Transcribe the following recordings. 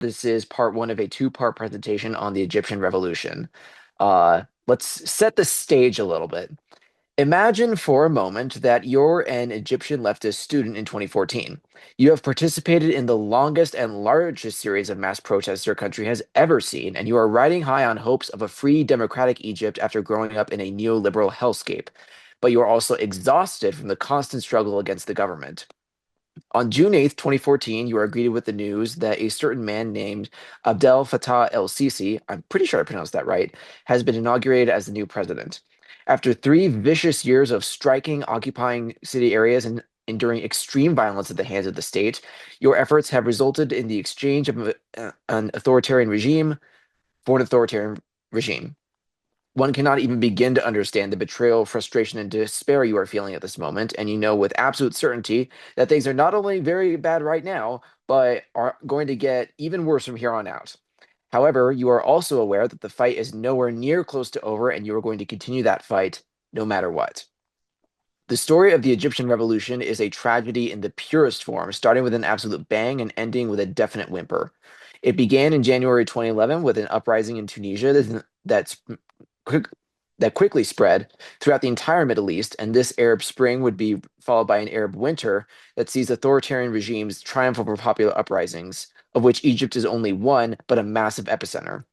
This is part one of a two-part presentation on the Egyptian Revolution. Let's set the stage a little bit. Imagine for a moment that you're an Egyptian leftist student in 2014. You have participated in the longest and largest series of mass protests your country has ever seen, and you are riding high on hopes of a free, democratic Egypt after growing up in a neoliberal hellscape. But you are also exhausted from the constant struggle against the government. On June 8th, 2014, you are greeted with the news that a certain man named Abdel Fattah el-Sisi, I'm pretty sure I pronounced that right, has been inaugurated as the new president. After 3 vicious years of striking, occupying city areas, and enduring extreme violence at the hands of the state, your efforts have resulted in the exchange of an authoritarian regime for an authoritarian regime. One cannot even begin to understand the betrayal, frustration, and despair you are feeling at this moment, and you know with absolute certainty that things are not only very bad right now, but are going to get even worse from here on out. However, you are also aware that the fight is nowhere near close to over, and you are going to continue that fight no matter what. The story of the Egyptian Revolution is a tragedy in the purest form, starting with an absolute bang and ending with a definite whimper. It began in January 2011 with an uprising in Tunisia quick, that quickly spread throughout the entire Middle East, and this Arab Spring would be followed by an Arab Winter that sees authoritarian regimes triumph over popular uprisings, of which Egypt is only one, but a massive epicenter.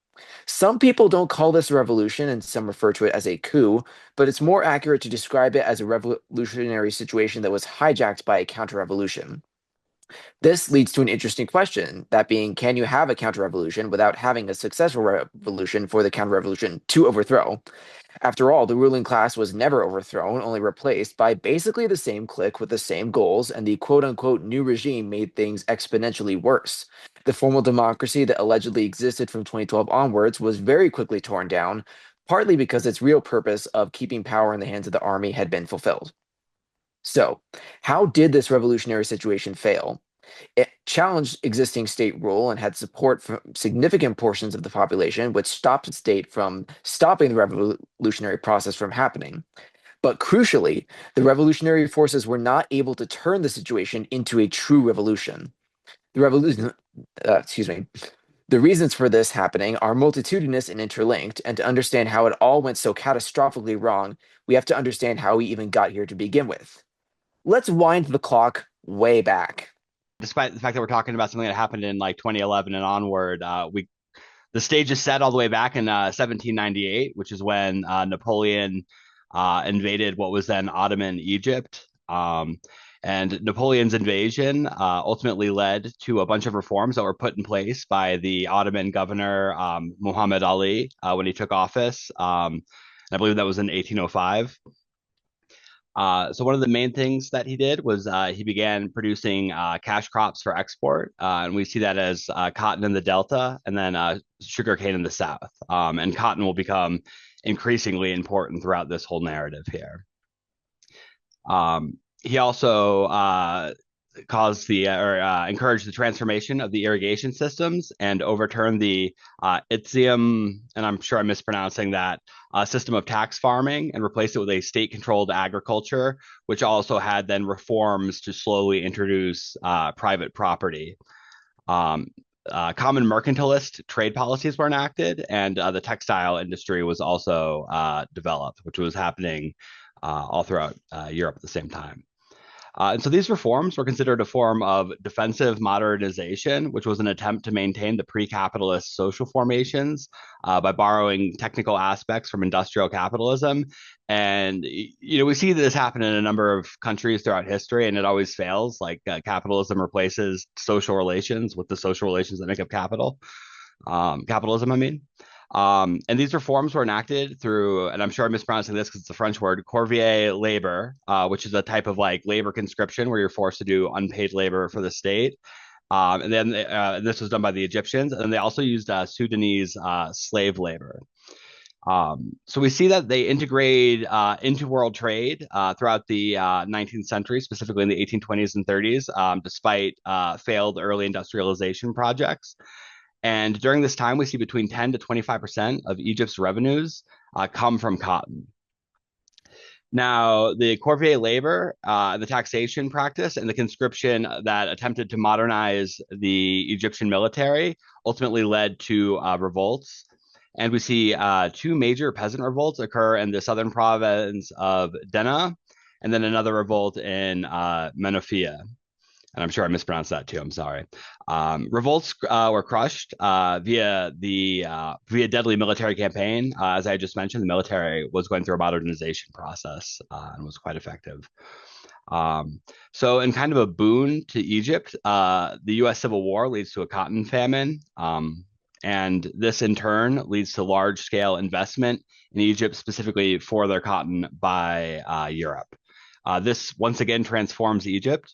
Some people don't call this a revolution, and some refer to it as a coup, but it's more accurate to describe it as a revolutionary situation that was hijacked by a counter-revolution. This leads to an interesting question, that being, can you have a counter-revolution without having a successful revolution for the counter-revolution to overthrow? After all, the ruling class was never overthrown, only replaced by basically the same clique with the same goals, and the quote-unquote new regime made things exponentially worse. The formal democracy that allegedly existed from 2012 onwards was very quickly torn down, partly because its real purpose of keeping power in the hands of the army had been fulfilled. So, how did this revolutionary situation fail? It challenged existing state rule and had support from significant portions of the population, which stopped the state from stopping the revolutionary process from happening. But crucially, the revolutionary forces were not able to turn the situation into a true revolution. The revolution, excuse me, the reasons for this happening are multitudinous and interlinked, and to understand how it all went so catastrophically wrong, we have to understand how we even got here to begin with. Let's wind the clock way back. Despite the fact that we're talking about something that happened in like 2011 and onward, we the stage is set all the way back in 1798, which is when Napoleon invaded what was then Ottoman Egypt. And Napoleon's invasion ultimately led to a bunch of reforms that were put in place by the Ottoman governor Muhammad Ali when he took office. I believe that was in 1805. So one of the main things that he did was he began producing cash crops for export, and we see that as cotton in the Delta and then sugarcane in the South. And cotton will become increasingly important throughout this whole narrative here. He also caused the or encouraged the transformation of the irrigation systems and overturned the Itzium, and I'm sure I'm mispronouncing that, system of tax farming and replaced it with a state-controlled agriculture, which also had then reforms to slowly introduce private property. Common mercantilist trade policies were enacted, and the textile industry was also developed, which was happening all throughout Europe at the same time. And so these reforms were considered a form of defensive modernization, which was an attempt to maintain the pre-capitalist social formations by borrowing technical aspects from industrial capitalism. And we see this happen in a number of countries throughout history, and it always fails. Like capitalism replaces social relations with the social relations that make up capitalism, I mean. And these reforms were enacted through, and I'm sure I'm mispronouncing this because it's a French word, corvée labor, which is a type of like labor conscription where you're forced to do unpaid labor for the state. And then this was done by the Egyptians, and they also used Sudanese slave labor. So we see that they integrate into world trade throughout the 19th century, specifically in the 1820s and 30s, despite failed early industrialization projects. And during this time, we see between 10 to 25% of Egypt's revenues come from cotton. Now, the corvée labor, the taxation practice, and the conscription that attempted to modernize the Egyptian military ultimately led to revolts. And we see two major peasant revolts occur in the southern province of Denna, and then another revolt in Menofia, and I'm sure I mispronounced that too. I'm sorry. Revolts were crushed via deadly military campaign. As I just mentioned, the military was going through a modernization process and was quite effective. Um, so, in kind of a boon to Egypt, the U.S. Civil War leads to a cotton famine. And this in turn leads to large scale investment in Egypt, specifically for their cotton by Europe. This once again transforms Egypt,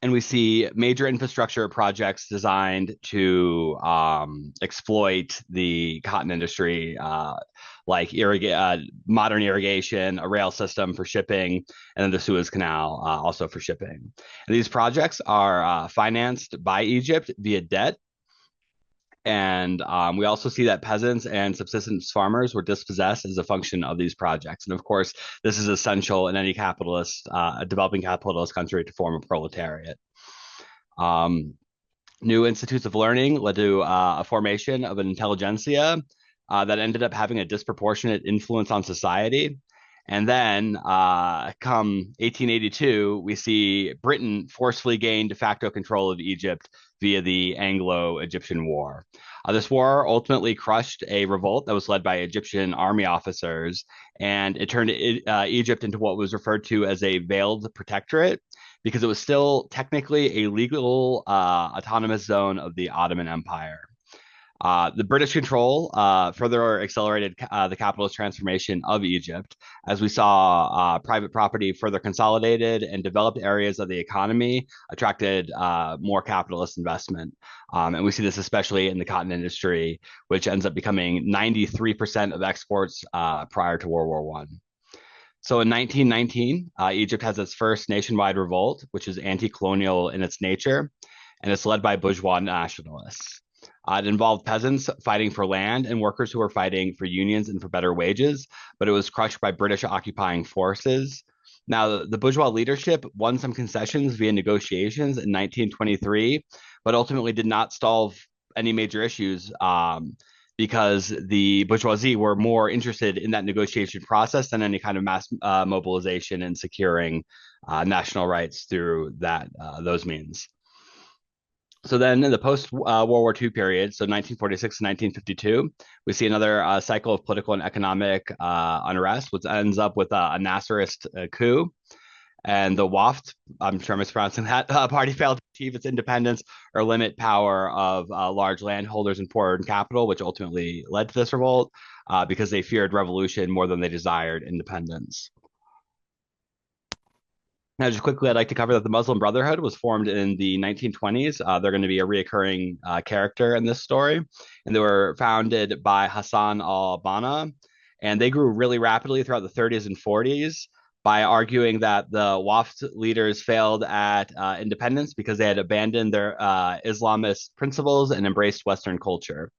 and we see major infrastructure projects designed to exploit the cotton industry, like modern irrigation, a rail system for shipping, and then the Suez Canal also for shipping. And these projects are financed by Egypt via debt. And we also see that peasants and subsistence farmers were dispossessed as a function of these projects. And of course, this is essential in any capitalist, developing capitalist country to form a proletariat. Um, New institutes of learning led to a formation of an intelligentsia that ended up having a disproportionate influence on society. And then, come 1882, we see Britain forcefully gain de facto control of Egypt via the Anglo-Egyptian War. This war ultimately crushed a revolt that was led by Egyptian army officers, and it turned Egypt into what was referred to as a veiled protectorate because it was still technically a legal autonomous zone of the Ottoman Empire. The British control further accelerated the capitalist transformation of Egypt as we saw private property further consolidated and developed areas of the economy attracted more capitalist investment. And we see this especially in the cotton industry, which ends up becoming 93% of exports prior to World War One. So in 1919, Egypt has its first nationwide revolt, which is anti colonial in its nature, and it's led by bourgeois nationalists. It involved peasants fighting for land and workers who were fighting for unions and for better wages, but it was crushed by British occupying forces. Now, the bourgeois leadership won some concessions via negotiations in 1923, but ultimately did not solve any major issues because the bourgeoisie were more interested in that negotiation process than any kind of mass mobilization and securing national rights through those means. So then in the post-World War II period, so 1946 to 1952, we see another cycle of political and economic unrest, which ends up with a Nasserist coup. And the WAFT, I'm sure I'm mispronouncing that, party failed to achieve its independence or limit power of large landholders and foreign capital, which ultimately led to this revolt because they feared revolution more than they desired independence. Now, just quickly, I'd like to cover that the Muslim Brotherhood was formed in the 1920s. They're going to be a reoccurring character in this story. And they were founded by Hassan al-Banna. And they grew really rapidly throughout the 30s and 40s by arguing that the WAFT leaders failed at independence because they had abandoned their Islamist principles and embraced Western culture.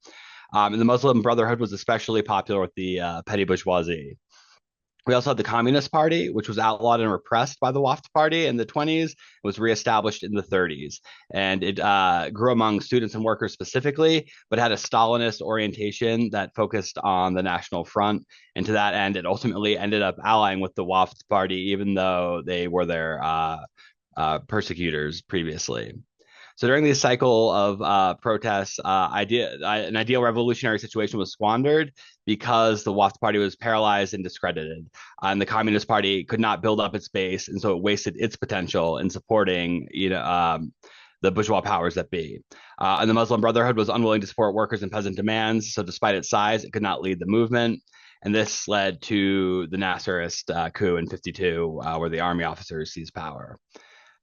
And the Muslim Brotherhood was especially popular with the petty bourgeoisie. We also had the Communist Party, which was outlawed and repressed by the WAFT Party in the 20s. It was reestablished in the 30s. And it grew among students and workers specifically, but had a Stalinist orientation that focused on the National Front. And to that end, it ultimately ended up allying with the WAFT Party, even though they were their persecutors previously. So during this cycle of protests, an ideal revolutionary situation was squandered because the WAFT Party was paralyzed and discredited, and the Communist Party could not build up its base, and so it wasted its potential in supporting, the bourgeois powers that be. And the Muslim Brotherhood was unwilling to support workers and peasant demands, so despite its size, it could not lead the movement. And this led to the Nasserist coup in 52, where the army officers seized power.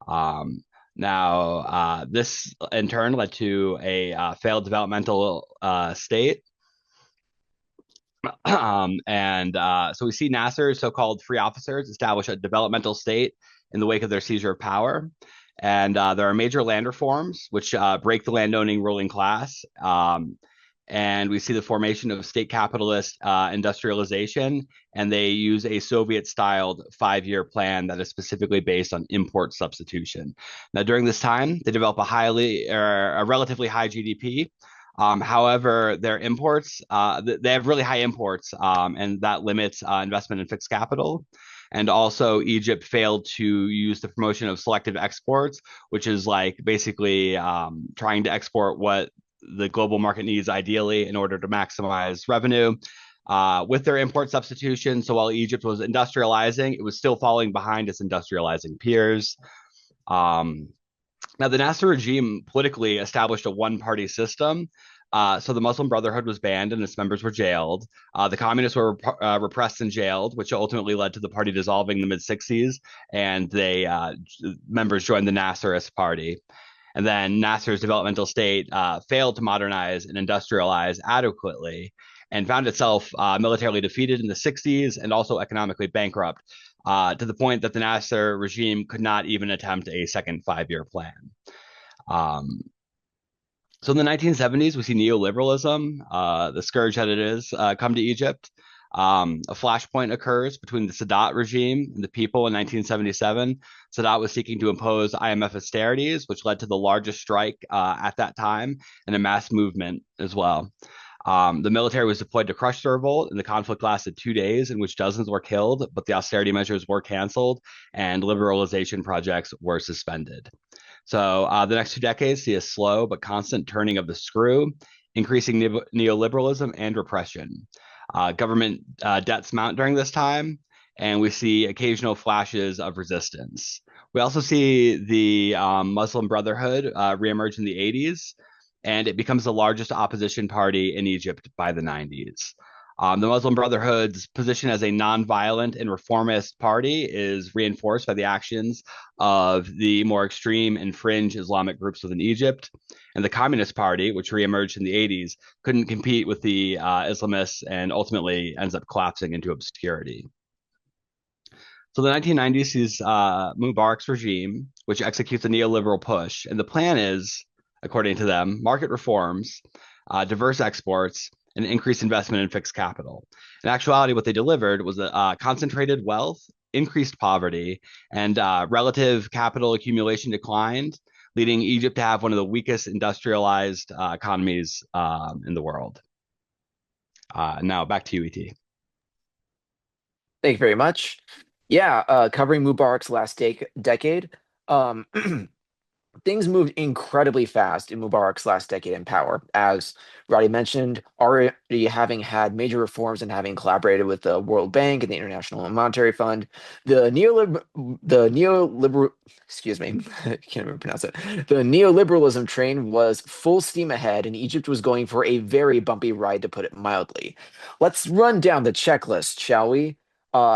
Um, this in turn led to a failed developmental state. So we see Nasser's so-called free officers establish a developmental state in the wake of their seizure of power. And there are major land reforms which break the landowning ruling class. And we see the formation of state capitalist industrialization, and they use a Soviet-styled 5-year plan that is specifically based on import substitution. Now, during this time, they develop a relatively high GDP. However, their imports, they have really high imports, and that limits investment in fixed capital. And also, Egypt failed to use the promotion of selective exports, which is like basically trying to export what the global market needs ideally in order to maximize revenue with their import substitution. So while Egypt was industrializing, it was still falling behind its industrializing peers. Um, Now, the Nasser regime politically established a one party system. So the Muslim Brotherhood was banned and its members were jailed. The communists were repressed and jailed, which ultimately led to the party dissolving in the mid 60s, and members joined the Nasserist party. And then Nasser's developmental state failed to modernize and industrialize adequately and found itself militarily defeated in the 60s and also economically bankrupt to the point that the Nasser regime could not even attempt a second 5-year plan. Um, so in the 1970s, we see neoliberalism, the scourge that it is, come to Egypt. A flashpoint occurs between the Sadat regime and the people in 1977. Sadat was seeking to impose IMF austerities, which led to the largest strike at that time and a mass movement as well. The military was deployed to crush the revolt, and the conflict lasted 2 days, in which dozens were killed, but the austerity measures were canceled and liberalization projects were suspended. So the next 2 decades see a slow but constant turning of the screw, increasing neoliberalism and repression. Government debts mount during this time, and we see occasional flashes of resistance. We also see the Muslim Brotherhood reemerge in the 80s, and it becomes the largest opposition party in Egypt by the 90s. The Muslim Brotherhood's position as a nonviolent and reformist party is reinforced by the actions of the more extreme and fringe Islamic groups within Egypt. And the Communist Party, which reemerged in the 80s, couldn't compete with the Islamists and ultimately ends up collapsing into obscurity. So the 1990s sees Mubarak's regime, which executes a neoliberal push. And the plan is, according to them, market reforms, diverse exports, and increased investment in fixed capital. In actuality, what they delivered was concentrated wealth, increased poverty, and relative capital accumulation declined, leading Egypt to have one of the weakest industrialized economies in the world. Now back to you, ET. Thank you very much. Yeah, covering Mubarak's last decade, um, things moved incredibly fast in Mubarak's last decade in power. As Roddy mentioned, already having had major reforms and having collaborated with the World Bank and the International Monetary Fund, the neoliberal, excuse me, I can't even pronounce it. The neoliberalism train was full steam ahead, and Egypt was going for a very bumpy ride, to put it mildly. Let's run down the checklist, shall we?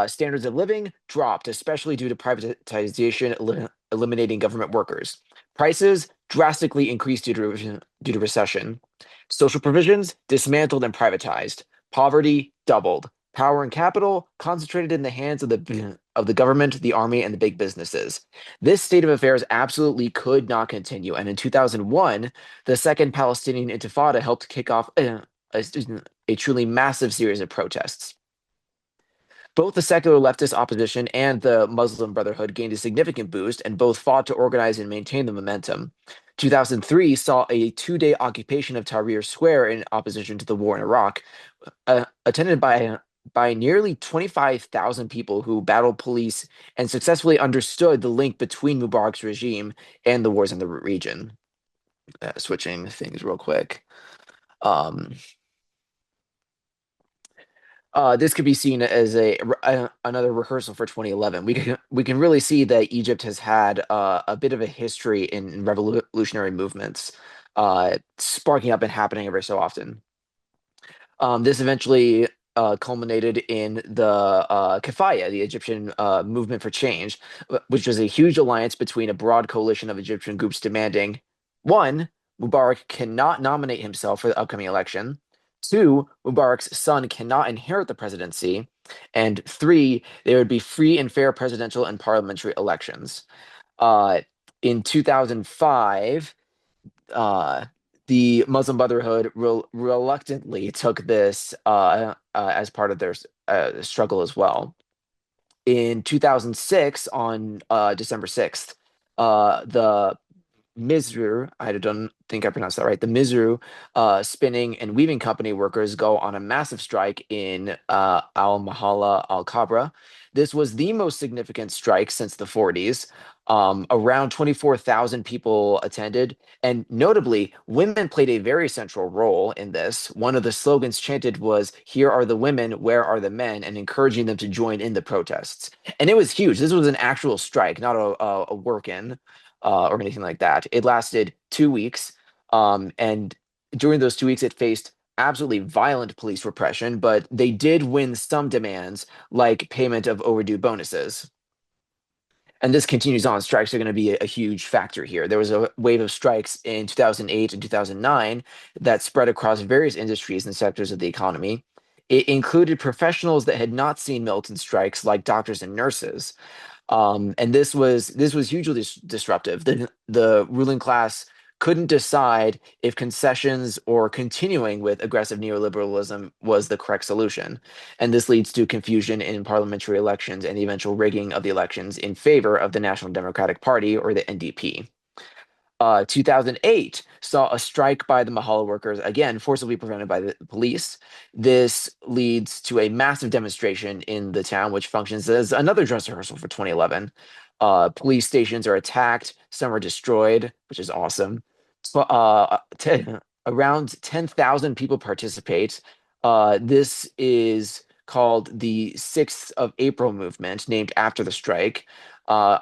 Standards of living dropped, especially due to privatization, eliminating government workers. Prices drastically increased due to recession. Social provisions dismantled and privatized. Poverty doubled. Power and capital concentrated in the hands of the government, the army, and the big businesses. This state of affairs absolutely could not continue. And in 2001, the Second Palestinian Intifada helped kick off a truly massive series of protests. Both the secular leftist opposition and the Muslim Brotherhood gained a significant boost, and both fought to organize and maintain the momentum. 2003 saw a 2-day occupation of Tahrir Square in opposition to the war in Iraq, attended by nearly 25,000 people who battled police and successfully understood the link between Mubarak's regime and the wars in the region. Switching things real quick. Um, this could be seen as another rehearsal for 2011. We can really see that Egypt has had a bit of a history in revolutionary movements, sparking up and happening every so often. This eventually culminated in the Kifaya, the Egyptian Movement for Change, which was a huge alliance between a broad coalition of Egyptian groups demanding: one, Mubarak cannot nominate himself for the upcoming election; two, Mubarak's son cannot inherit the presidency; and three, there would be free and fair presidential and parliamentary elections. Uh, in 2005, uh, The Muslim Brotherhood reluctantly took this as part of their struggle as well. In 2006, on December 6th, the Mizru, I don't think I pronounced that right. The Mizru spinning and weaving company workers go on a massive strike in Al Mahala Al Kabra. This was the most significant strike since the 40s. Around 24,000 people attended, and notably, women played a very central role in this. One of the slogans chanted was, "Here are the women, where are the men?" and encouraging them to join in the protests. And it was huge. This was an actual strike, not a work-in or anything like that. It lasted 2 weeks, and during those 2 weeks, it faced absolutely violent police repression, but they did win some demands, like payment of overdue bonuses. And this continues on. Strikes are going to be a huge factor here. There was a wave of strikes in 2008 and 2009 that spread across various industries and sectors of the economy. It included professionals that had not seen militant strikes, like doctors and nurses. And this was hugely disruptive. The ruling class couldn't decide if concessions or continuing with aggressive neoliberalism was the correct solution. And this leads to confusion in parliamentary elections and the eventual rigging of the elections in favor of the National Democratic Party, or the NDP. 2008 saw a strike by the Mahalo workers, again, forcibly prevented by the police. This leads to a massive demonstration in the town, which functions as another dress rehearsal for 2011. Police stations are attacked, some are destroyed, which is awesome. Around 10,000 people participate. This is called the 6th of April movement, named after the strike,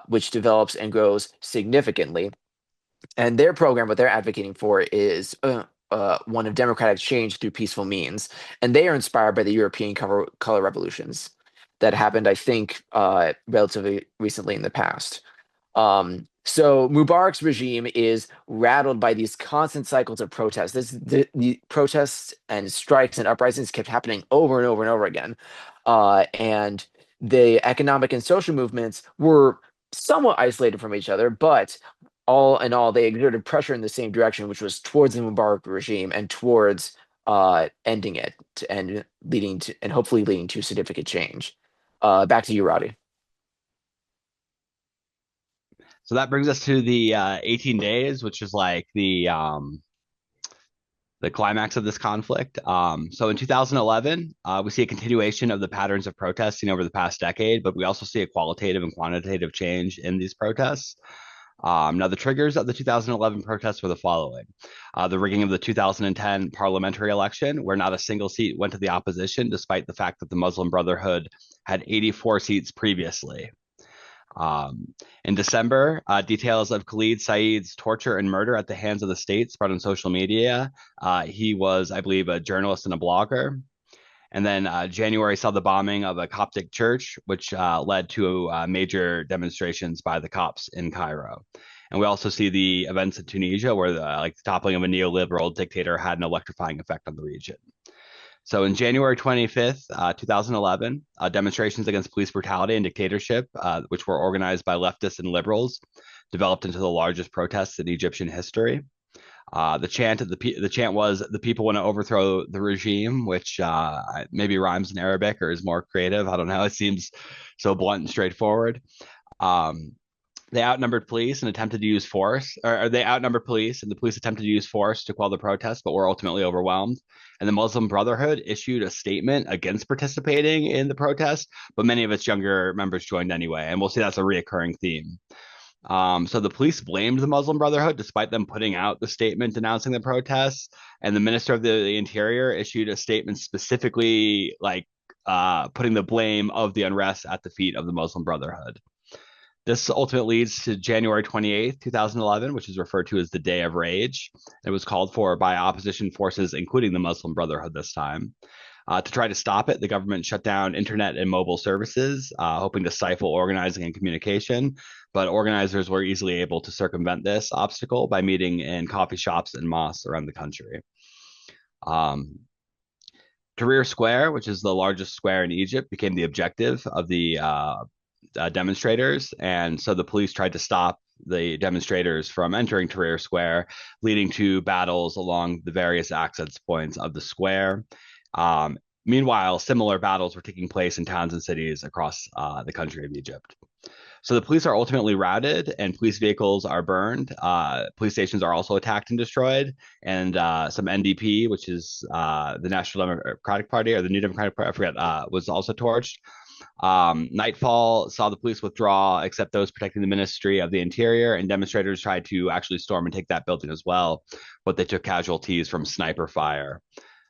which develops and grows significantly. And their program, what they're advocating for, is one of democratic change through peaceful means. And they are inspired by the European color revolutions that happened, I think, relatively recently in the past. So Mubarak's regime is rattled by these constant cycles of protests. The protests and strikes and uprisings kept happening over and over and over again. And the economic and social movements were somewhat isolated from each other, but all in all, they exerted pressure in the same direction, which was towards the Mubarak regime and towards ending it and leading to, and hopefully leading to significant change. Back to you, Roddy. So that brings us to the 18 days, which is like the climax of this conflict. So in 2011, we see a continuation of the patterns of protests seen over the past decade, but we also see a qualitative and quantitative change in these protests. Now, the triggers of the 2011 protests were the following: the rigging of the 2010 parliamentary election, where not a single seat went to the opposition, despite the fact that the Muslim Brotherhood had 84 seats previously. Um, in December, details of Khalid Saeed's torture and murder at the hands of the state spread on social media. He was, I believe, a journalist and a blogger. And then January saw the bombing of a Coptic church, which led to major demonstrations by the Copts in Cairo. And we also see the events in Tunisia, where the toppling of a neoliberal dictator had an electrifying effect on the region. So in January 25th, 2011, demonstrations against police brutality and dictatorship, which were organized by leftists and liberals, developed into the largest protests in Egyptian history. The chant was, "The people want to overthrow the regime," which maybe rhymes in Arabic or is more creative. I don't know. It seems so blunt and straightforward. Um, they outnumbered police and attempted to use force, or they outnumbered police, and the police attempted to use force to quell the protests, but were ultimately overwhelmed. And the Muslim Brotherhood issued a statement against participating in the protest, but many of its younger members joined anyway. And we'll see that's a reoccurring theme. So the police blamed the Muslim Brotherhood despite them putting out the statement denouncing the protests. And the Minister of the Interior issued a statement specifically putting the blame of the unrest at the feet of the Muslim Brotherhood. This ultimately leads to January 28th, 2011, which is referred to as the Day of Rage. It was called for by opposition forces, including the Muslim Brotherhood this time. To try to stop it, the government shut down internet and mobile services, hoping to stifle organizing and communication. But organizers were easily able to circumvent this obstacle by meeting in coffee shops and mosques around the country. Um, Tahrir Square, which is the largest square in Egypt, became the objective of the demonstrators. And so the police tried to stop the demonstrators from entering Tahrir Square, leading to battles along the various access points of the square. Um, Meanwhile, similar battles were taking place in towns and cities across the country of Egypt. So the police are ultimately routed, and police vehicles are burned. Police stations are also attacked and destroyed, and some NDP, which is the National Democratic Party or the New Democratic Party, I forget, was also torched. Nightfall saw the police withdraw, except those protecting the Ministry of the Interior, and demonstrators tried to actually storm and take that building as well, but they took casualties from sniper fire.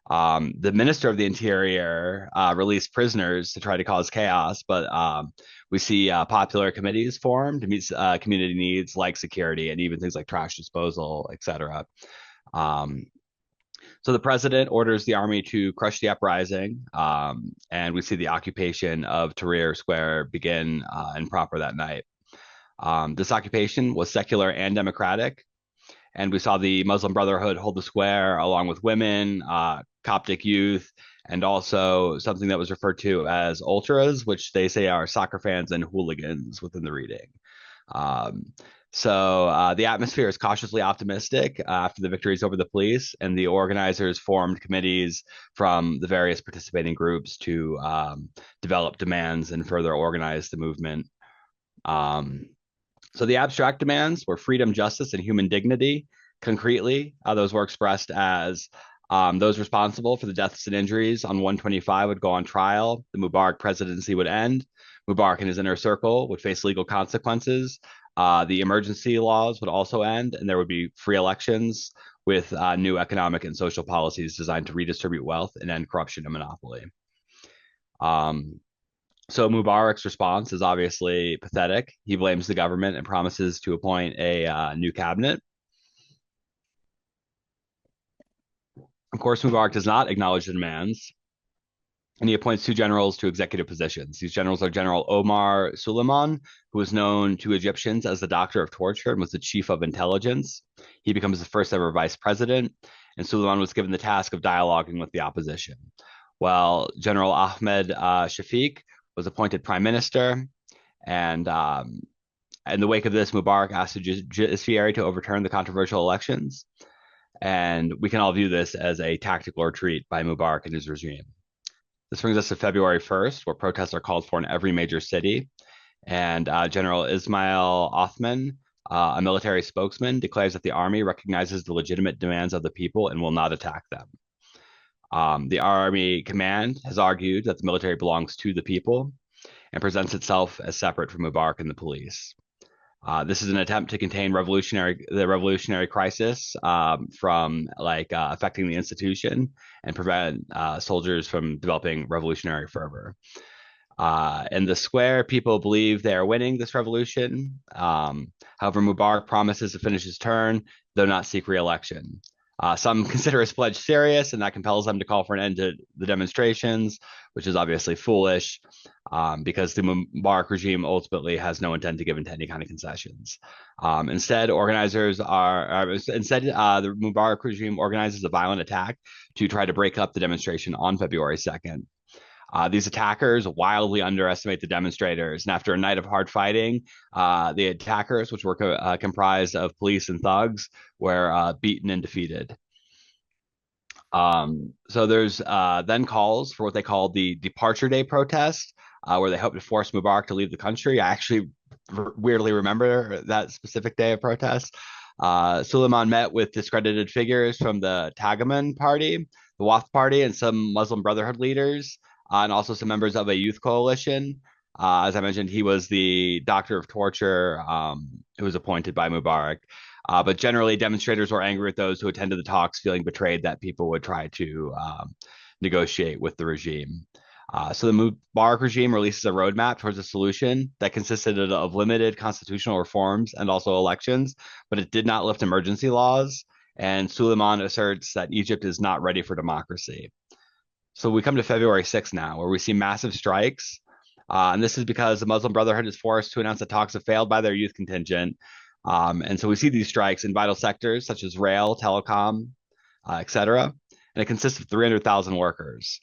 The Minister of the Interior released prisoners to try to cause chaos, but we see popular committees formed to meet community needs like security and even things like trash disposal, etc. Um, so the president orders the army to crush the uprising, and we see the occupation of Tahrir Square begin and proper that night. This occupation was secular and democratic, and we saw the Muslim Brotherhood hold the square along with women, Coptic youth, and also something that was referred to as ultras, which they say are soccer fans and hooligans within the reading. Um, so the atmosphere is cautiously optimistic after the victories over the police, and the organizers formed committees from the various participating groups to develop demands and further organize the movement. Um, so the abstract demands were freedom, justice, and human dignity. Concretely, those were expressed as those responsible for the deaths and injuries on 125 would go on trial. The Mubarak presidency would end. Mubarak and his inner circle would face legal consequences. The emergency laws would also end, and there would be free elections with new economic and social policies designed to redistribute wealth and end corruption and monopoly. Um, so Mubarak's response is obviously pathetic. He blames the government and promises to appoint a new cabinet. Of course, Mubarak does not acknowledge the demands, and he appoints two generals to executive positions. These generals are General Omar Suleiman, who is known to Egyptians as the Doctor of Torture and was the Chief of Intelligence. He becomes the first ever vice president, and Suleiman was given the task of dialoguing with the opposition. While General Ahmed Shafiq was appointed prime minister, and in the wake of this, Mubarak asked the judiciary to overturn the controversial elections. And we can all view this as a tactical retreat by Mubarak and his regime. This brings us to February 1st, where protests are called for in every major city. And General Ismail Othman, a military spokesman, declares that the army recognizes the legitimate demands of the people and will not attack them. The army command has argued that the military belongs to the people and presents itself as separate from Mubarak and the police. This is an attempt to contain the revolutionary crisis from affecting the institution and prevent soldiers from developing revolutionary fervor. In the square, people believe they are winning this revolution. However, Mubarak promises to finish his term, though not seek re-election. Some consider his pledge serious, and that compels them to call for an end to the demonstrations, which is obviously foolish because the Mubarak regime ultimately has no intent to give into any kind of concessions. Instead, the Mubarak regime organizes a violent attack to try to break up the demonstration on February 2nd. These attackers wildly underestimate the demonstrators, and after a night of hard fighting, the attackers, which were comprised of police and thugs, were beaten and defeated. So there's then calls for what they call the Departure Day protest, where they hope to force Mubarak to leave the country. I actually weirdly remember that specific day of protest. Suleiman met with discredited figures from the Tagaman Party, the Wafd Party, and some Muslim Brotherhood leaders, and also some members of a youth coalition. As I mentioned, he was the Doctor of Torture who was appointed by Mubarak. But generally, demonstrators were angry at those who attended the talks, feeling betrayed that people would try to negotiate with the regime. So the Mubarak regime releases a roadmap towards a solution that consisted of limited constitutional reforms and also elections, but it did not lift emergency laws. And Suleiman asserts that Egypt is not ready for democracy. So we come to February 6th now, where we see massive strikes. And this is because the Muslim Brotherhood is forced to announce that talks have failed by their youth contingent. And so we see these strikes in vital sectors such as rail, telecom, etc. And it consists of 300,000 workers.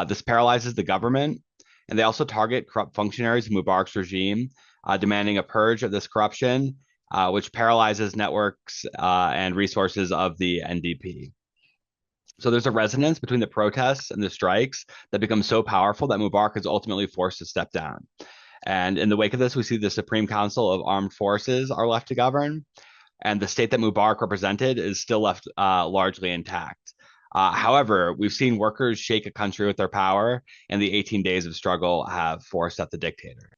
This paralyzes the government, and they also target corrupt functionaries of Mubarak's regime, demanding a purge of this corruption which paralyzes networks and resources of the NDP. So there's a resonance between the protests and the strikes that becomes so powerful that Mubarak is ultimately forced to step down. And in the wake of this, we see the Supreme Council of Armed Forces are left to govern, and the state that Mubarak represented is still left largely intact. However, we've seen workers shake a country with their power, and the 18 days of struggle have forced out the dictator.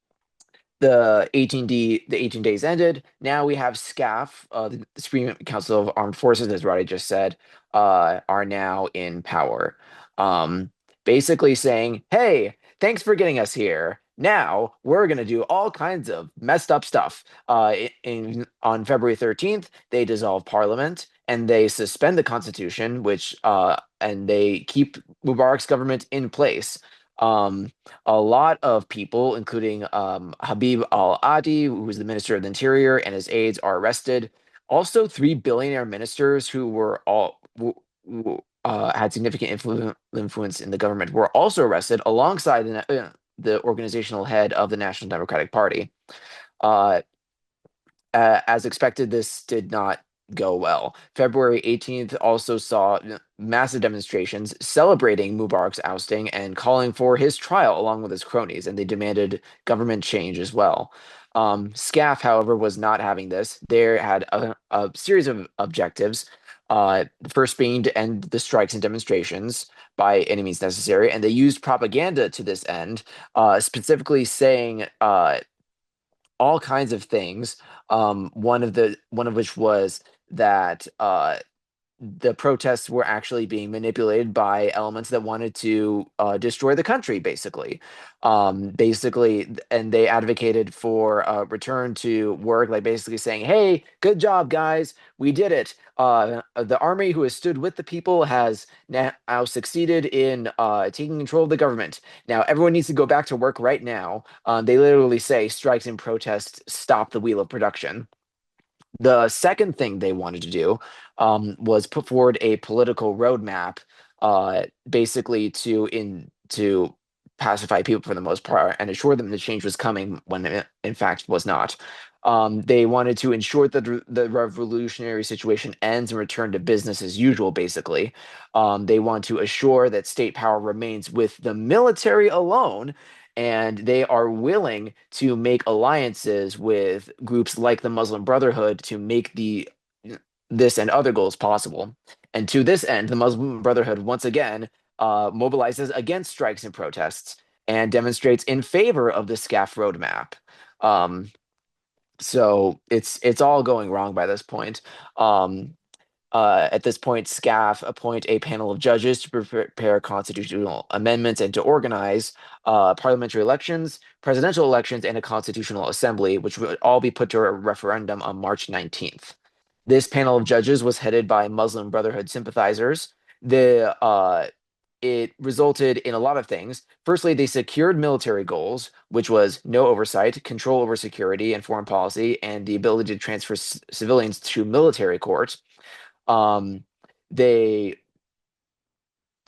The 18 days ended. Now we have SCAF, the Supreme Council of Armed Forces, as Roddy just said, are now in power. Um, Basically saying, hey, thanks for getting us here. Now we're going to do all kinds of messed up stuff. On February 13th, they dissolve parliament and they suspend the constitution, and they keep Mubarak's government in place. Um, a lot of people, including Habib al-Adi, who was the Minister of the Interior, and his aides, are arrested. Also, three billionaire ministers who were all who, had significant influence in the government were also arrested, alongside the organizational head of the National Democratic Party. Uh, as expected, this did not go well. February 18th also saw massive demonstrations celebrating Mubarak's ousting and calling for his trial along with his cronies, and they demanded government change as well. SCAF, however, was not having this. They had a series of objectives. The first being to end the strikes and demonstrations by any means necessary, and they used propaganda to this end, specifically saying all kinds of things. One of which was that the protests were actually being manipulated by elements that wanted to destroy the country, and they advocated for a return to work, like basically saying, "Hey, good job, guys, we did it. The army who has stood with the people has now succeeded in taking control of the government. Now everyone needs to go back to work right now." They literally say strikes and protests stop the wheel of production. The second thing they wanted to do was put forward a political roadmap, basically to pacify people for the most part and assure them the change was coming when it in fact was not. They wanted to ensure that the revolutionary situation ends and return to business as usual, basically. They want to assure that state power remains with the military alone, and they are willing to make alliances with groups like the Muslim Brotherhood to make the this and other goals possible. And to this end, the Muslim Brotherhood once again mobilizes against strikes and protests and demonstrates in favor of the SCAF roadmap. Um, so it's all going wrong by this point. Um, at this point, SCAF appoint a panel of judges to prepare constitutional amendments and to organize parliamentary elections, presidential elections, and a constitutional assembly, which would all be put to a referendum on March 19th. This panel of judges was headed by Muslim Brotherhood sympathizers. It resulted in a lot of things. Firstly, they secured military goals, which was no oversight, control over security and foreign policy, and the ability to transfer civilians to military court. Um, they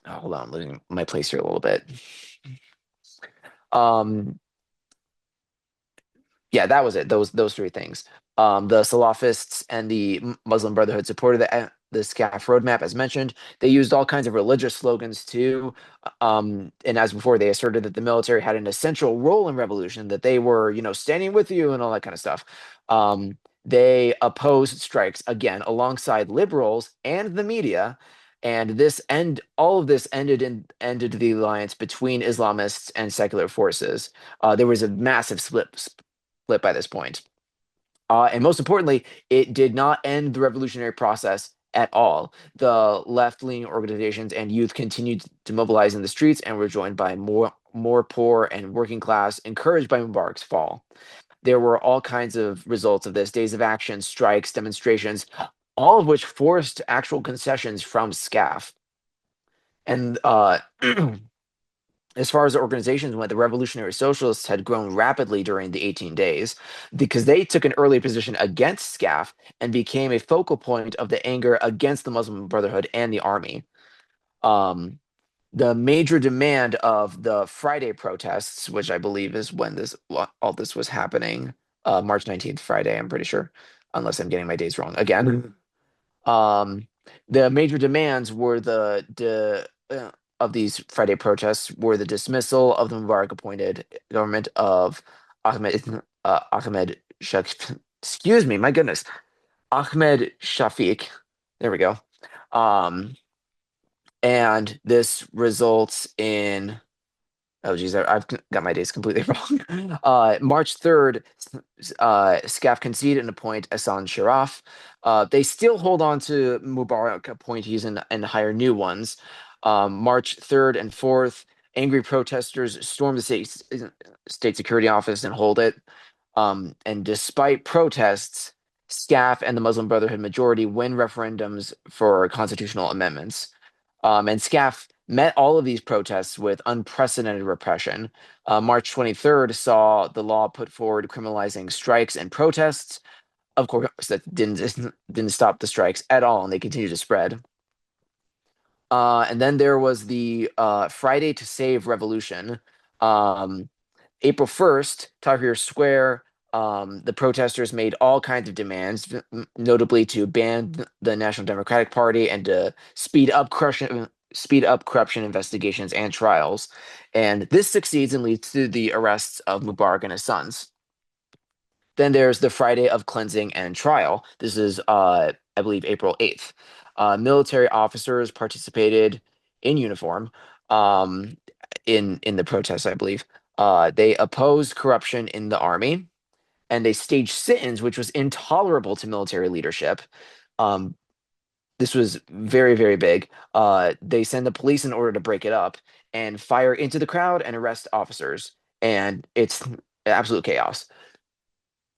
Hold on, losing my place here a little bit. Um, yeah, that was it. Those three things. The Salafists and the Muslim Brotherhood supported the SCAF roadmap, as mentioned. They used all kinds of religious slogans too. And as before, they asserted that the military had an essential role in revolution, that they were, standing with you and all that kind of stuff. They opposed strikes again alongside liberals and the media. And all of this ended the alliance between Islamists and secular forces. There was a massive split by this point. And most importantly, it did not end the revolutionary process at all. The left-leaning organizations and youth continued to mobilize in the streets and were joined by more poor and working class, encouraged by Mubarak's fall. There were all kinds of results of this: days of action, strikes, demonstrations, all of which forced actual concessions from SCAF. And as far as the organizations went, the Revolutionary Socialists had grown rapidly during the 18 days because they took an early position against SCAF and became a focal point of the anger against the Muslim Brotherhood and the army. Um, the major demand of the Friday protests, which I believe is when all this was happening, March 19th, Friday, I'm pretty sure. unless I'm getting my days wrong again. Um, the major demands were of these Friday protests were the dismissal of the Mubarak-appointed government of Ahmed Shak, excuse me, my goodness, Ahmed Shafiq. There we go. Um, and this results in oh geez, I've got my days completely wrong. March 3rd, SCAF concede and appoint Hassan Sharaf. They still hold on to Mubarak appointees and hire new ones. March 3rd and 4th, angry protesters storm the state security office and hold it. And despite protests, SCAF and the Muslim Brotherhood majority win referendums for constitutional amendments. And SCAF met all of these protests with unprecedented repression. March 23rd saw the law put forward criminalizing strikes and protests. Of course, that didn't stop the strikes at all, and they continue to spread. And then there was the Friday to Save revolution. Um, April 1st, Tahrir Square, the protesters made all kinds of demands, notably to ban the National Democratic Party and to speed up corruption investigations and trials. And this succeeds and leads to the arrests of Mubarak and his sons. Then there's the Friday of Cleansing and Trial. This is, I believe, April 8th. Military officers participated in uniform um, in the protests, I believe. They opposed corruption in the army, and they staged sit-ins, which was intolerable to military leadership. Um, this was very, very big. They send the police in order to break it up and fire into the crowd and arrest officers, and it's absolute chaos.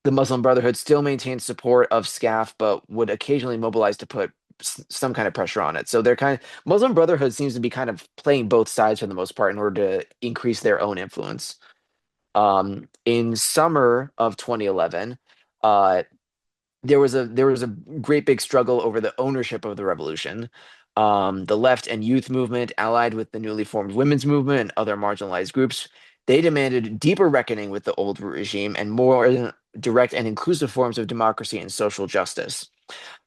The Muslim Brotherhood still maintains support of SCAF, but would occasionally mobilize to put some kind of pressure on it. So they're kind of Muslim Brotherhood seems to be kind of playing both sides for the most part in order to increase their own influence. In summer of 2011, uh, there was a great big struggle over the ownership of the revolution. The left and youth movement, allied with the newly formed women's movement and other marginalized groups, they demanded deeper reckoning with the old regime and more direct and inclusive forms of democracy and social justice.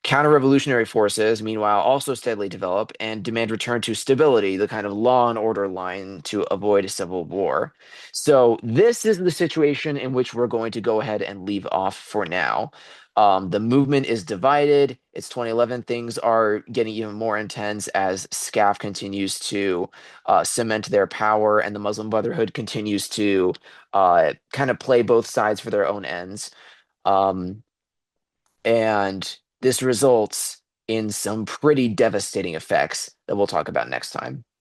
Counter-revolutionary forces, meanwhile, also steadily develop and demand return to stability, the kind of law and order line to avoid a civil war. So this is the situation in which we're going to go ahead and leave off for now. The movement is divided. It's 2011. Things are getting even more intense as SCAF continues to cement their power, and the Muslim Brotherhood continues to kind of play both sides for their own ends. Um, and this results in some pretty devastating effects that we'll talk about next time.